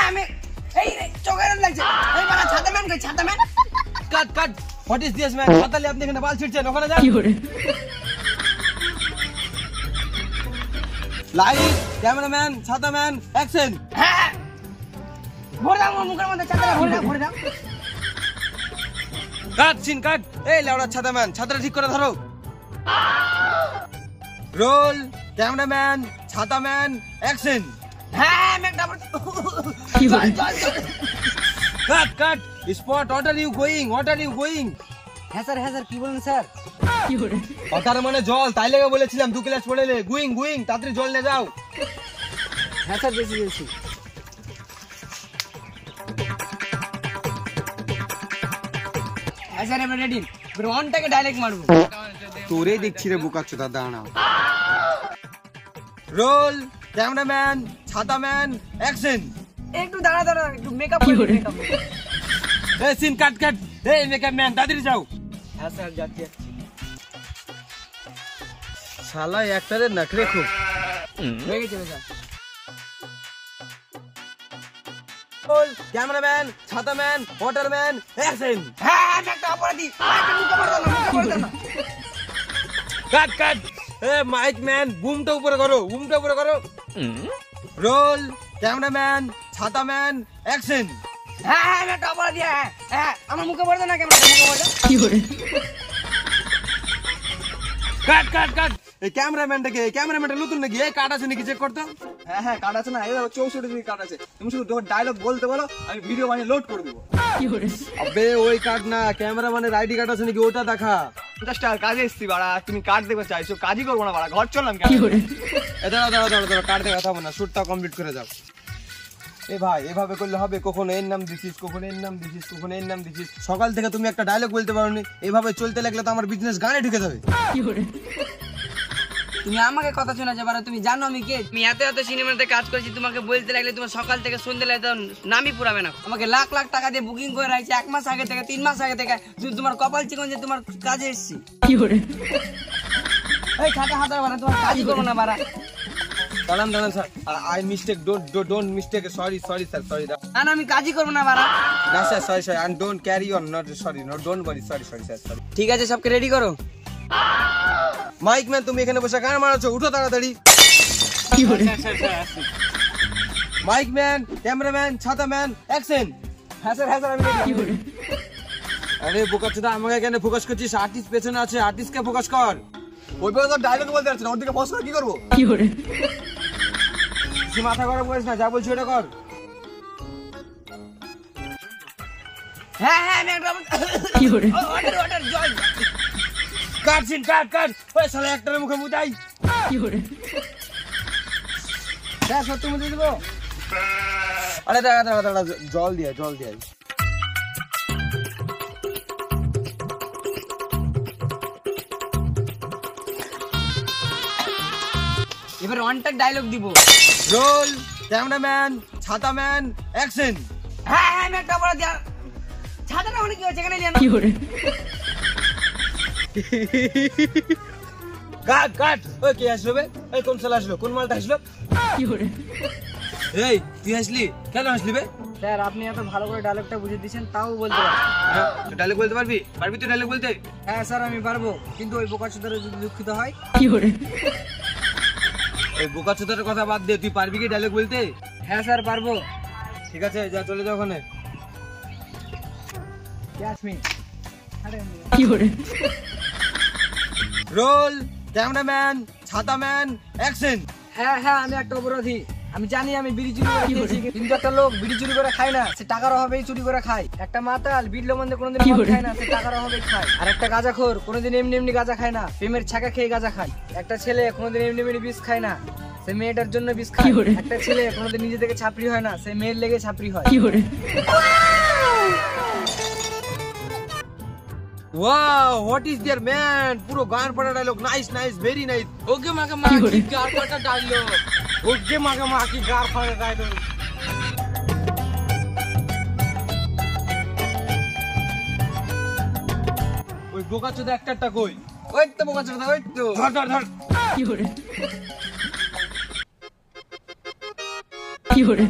আমি এই চোখের লাগছে এই বাড়া ছাতা ম্যান কই ছাতা man cut cut what is this man ছাতালে আপনি এখানে বাল ছিড়ছেন ওখানে যান লাইট ক্যামেরাম্যান ছাতাম্যান অ্যাকশন হ্যাঁ ভরে দাও মুখের মধ্যে ছাতা ভরে দাও কাট সিন কাট এই লাউড়া ছাতাম্যান ছাতাটা ঠিক করে ধরো রোল ক্যামেরাম্যান ছাতাম্যান অ্যাকশন হ্যাঁ আমি double cut cut spot what are you going হ্যাঁ স্যার কি বলেন স্যার ওটার মানে জল তাই লেগে বলেছিলাম 2 ক্লাস পড়েলে গোয়িং তাড়াতাড়ি জল নিয়ে যাও হ্যাঁ স্যার বেশি হ্যাঁ স্যার এবার রেডি এবার ওয়ানটাকে ডাইরেক্ট মারবো তোরে দেখছি রে বোকাচোদা দাঁড়া রোল ক্যামেরাম্যান ছাতাম্যান অ্যাকশন একটু দাঁড়া একটু মেকআপ করে মেকআপ এই সিন কাট কাট এই মেকআপ ম্যান তাড়াতাড়ি যাও হ্যাঁ স্যার যাচ্ছি শালা একটারে নখরে খুব হয়ে গেছে স্যার রোল ক্যামেরাম্যান ছাতাম্যান ওয়াটারম্যান অ্যাকশন হ্যাঁ আমি একটা অপরাধী মুখে মারো না কাট কাট এ মাইক ম্যান বুমটা উপরে করো রোল ক্যামেরাম্যান ছাতাম্যান অ্যাকশন হ্যাঁ আমি একটা অপরাধী হ্যাঁ আমার মুখে পড়ে না ক্যামেরা মুখে পড়ে কাট কাট কাট এই ক্যামেরাম্যানটা নতুন নাকি এই কাট আছে নাকি চেক করতে হ্যাঁ কাট আছে না এই 64 জিবি কাট আছে তুমি শুধু ডায়লগ বলতে বলো আমি ভিডিও বানিয়ে লোড করে দেব আবে ওই কাট না ক্যামেরাম্যানের আইডি কার্ড আছে নাকি ওটা দেখা 50 টাকা কাজে এসেছি বাড়া তুমি কাট দেখতে চাইছো কাজই করবো না বাড়া ঘর চললাম কেন এ দাঁড়াও কাট দেখা থামো না শুটটা কমপ্লিট করে যাও এ ভাই এভাবে করলে হবে কখনো এর নাম দিছিস কখনো এর নাম দিছিস সকাল থেকে তুমি একটা ডায়লগ বলতে পারোনি এভাবে চলতে লাগলে তো আমার বিজনেস গানে ঢুকে যাবে তুমি আমাকে কথা শোনাতে পারো তুমি জানো আমি কে তুমি এত সিনেমাতে কাজ করেছি তোমাকে বলতে লাগলে তোমার সকাল থেকে সন্ধ্যে লাগে নামই পুরাবে না আমাকে লাখ টাকা দিয়ে বুকিং করে রাখছি 1 মাস আগে থেকে 3 মাস আগে থেকে তোমার কপাল চিকন যে তোমার কাজে এসেছি এই খাতা হাতার বাড়া তোমার কাজই করবো না বাড়া দাঁড়ান sir I mistake don't mistake sorry sir sorry না আমি কাজই করবো না বাড়া না sir sorry and don't carry on not sorry not don't worry sorry sir sorry ঠিক আছে সবকে রেডি করো মাইক ম্যান তুমি এখানে বসে কার মারাছো উঠো তাড়াতাড়ি মাইক ম্যান ক্যামেরাম্যান ছাতাম্যান অ্যাকশন হ্যাঁ স্যার আমি রেডি আরে বোকাচোদা আমাকে এখানে ফোকাস করছিস আর্টিস্ট পেছনে আছে আর্টিস্টকে ফোকাস কর ওই পরে তো ডায়লগ বলতে যাচ্ছে না ওর দিকে ফোকাস করে কি করব তুই মাথা গরম করিস না যা বলছি ওটা কর হ্যাঁ আমি একটা অর্ডার জল কাট ওই শালা একটার মুখে মুতাই হ্যাঁ সত্যি মুখে দিব আরে দাঁড়া জল দিয়ে এবার ওয়ানটাক ডায়লগ দিব রোল ক্যামেরাম্যান ছাতাম্যান অ্যাকশন হ্যাঁ আমি একটা অপরাধী ছাতাটা অনেক কি হচ্ছে এখানে নিয়ে কাট ওই কে আসলো বে এই কোন শালা আসলো কোন মালটা আসলো এই তুই আসলি কেন আসলি বে স্যার আপনি এত ভালো করে ডায়লগটা বুঝিয়ে দিয়েছেন তাও বলতে পারছি ডায়লগ বলতে পারবি তুই ডায়লগ বলতে হ্যাঁ স্যার আমি পারবো কিন্তু ওই বোকাচোদার যদি দুঃখিত হয় ওই বোকাচোদার কথা বাদ দে তুই পারবি কি ডায়লগ বলতে হ্যাঁ স্যার পারবো ঠিক আছে যা চলে যাও ওখানে রোল ক্যামেরাম্যান ছাতাম্যান অ্যাকশন হ্যাঁ আমি একটা অপরাধী আমি জানি আমি বিড়ি চুরি করে খেয়েছি কিন্তু একটা লোক বিড়ি চুরি করে খায় না সে টাকার অভাবেই চুরি করে খায় একটা মাতাল বিড়লো মধ্যে কোনোদিন মদ খায় না সে টাকার অভাবেই খায় আর একটা গাঁজাখোর কোনোদিন এমনি গাঁজা খায় না প্রেমের ছাকা খেয়ে গাঁজা খায় একটা ছেলে কোনোদিন এমনি বিষ খায় না সে মেয়েটার জন্য বিষ খায় একটা ছেলে কোনোদিন নিজে থেকে ছাপরি হয় না সে মেয়ের লেগে ছাপরি হয় wow what is there man পুরো গান পড়া dialogue nice very nice okay মাকে মা কি গার ফাটা ডায়লগ ওকে মাকে মা কি গার ফাটা ডায়লগ ওই বোকাচোদা একটা কই ওই তো বোকাচোদা ওই তো ধর কি করে